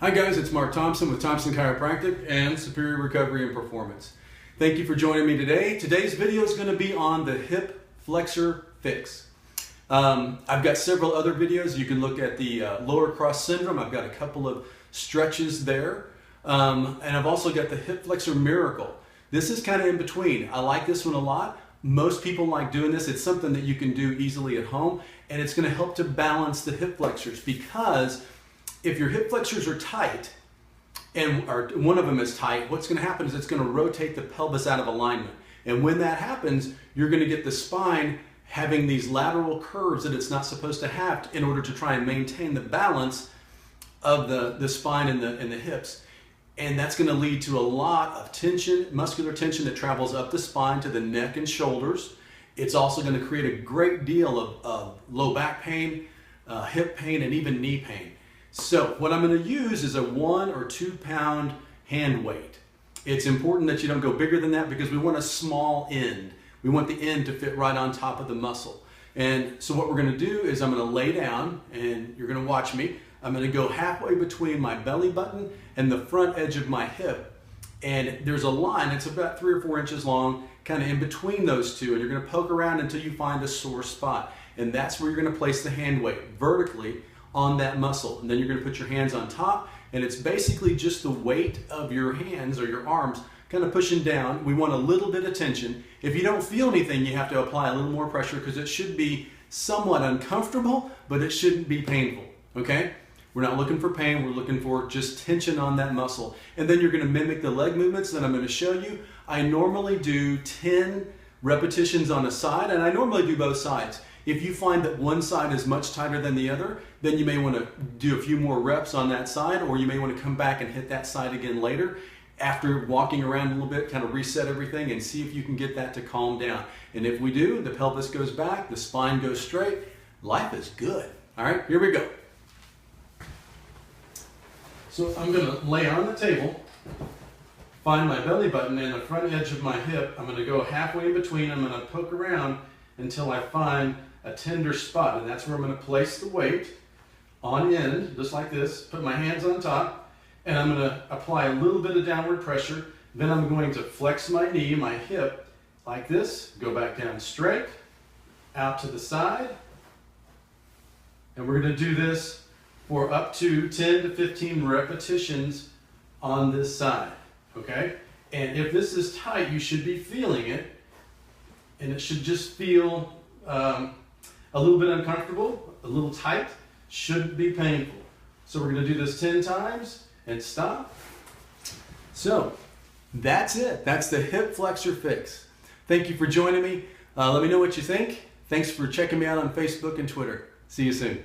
Hi guys, it's Mark Thompson with Thompson Chiropractic and Superior Recovery and Performance. Thank you for joining me today. Today's video is going to be on the hip flexor fix. I've got several other videos. You can look at the lower cross syndrome. I've got a couple of stretches there. And I've also got the hip flexor miracle. This is kind of in between. I like this one a lot. Most people like doing this. It's something that you can do easily at home, and it's going to help to balance the hip flexors, because if your hip flexors are tight, or one of them is tight, what's going to happen is it's going to rotate the pelvis out of alignment. And when that happens, you're going to get the spine having these lateral curves that it's not supposed to have in order to try and maintain the balance of the spine and the hips. And that's going to lead to a lot of tension, muscular tension that travels up the spine to the neck and shoulders. It's also going to create a great deal of low back pain, hip pain, and even knee pain. So what I'm going to use is a 1 or 2 pound hand weight. It's important that you don't go bigger than that because we want a small end. We want the end to fit right on top of the muscle. And so what we're going to do is I'm going to lay down, and you're going to watch me. I'm going to go halfway between my belly button and the front edge of my hip. And there's a line that's about 3 or 4 inches long, kind of in between those two. And you're going to poke around until you find a sore spot. And that's where you're going to place the hand weight, vertically on that muscle. And then you're going to put your hands on top, and it's basically just the weight of your hands or your arms kind of pushing down. We want a little bit of tension. If you don't feel anything, you have to apply a little more pressure, because it should be somewhat uncomfortable, but it shouldn't be painful, okay? We're not looking for pain, we're looking for just tension on that muscle. And then you're going to mimic the leg movements that I'm going to show you. I normally do 10 repetitions on a side, and I normally do both sides. If you find that one side is much tighter than the other, then you may want to do a few more reps on that side, or you may want to come back and hit that side again later after walking around a little bit, kind of reset everything and see if you can get that to calm down. And if we do, the pelvis goes back, the spine goes straight, life is good. All right, here we go. So I'm going to lay on the table, find my belly button and the front edge of my hip. I'm going to go halfway in between. I'm going to poke around until I find a tender spot, and that's where I'm going to place the weight on end, just like this. Put my hands on top, and I'm going to apply a little bit of downward pressure. Then I'm going to flex my knee, my hip, like this. Go back down straight, out to the side, and we're going to do this for up to 10 to 15 repetitions on this side, okay? And if this is tight, you should be feeling it, and it should just feel a little bit uncomfortable, a little tight, shouldn't be painful. So we're going to do this 10 times and stop. So that's it. That's the hip flexor fix. Thank you for joining me. Let me know what you think. Thanks for checking me out on Facebook and Twitter. See you soon.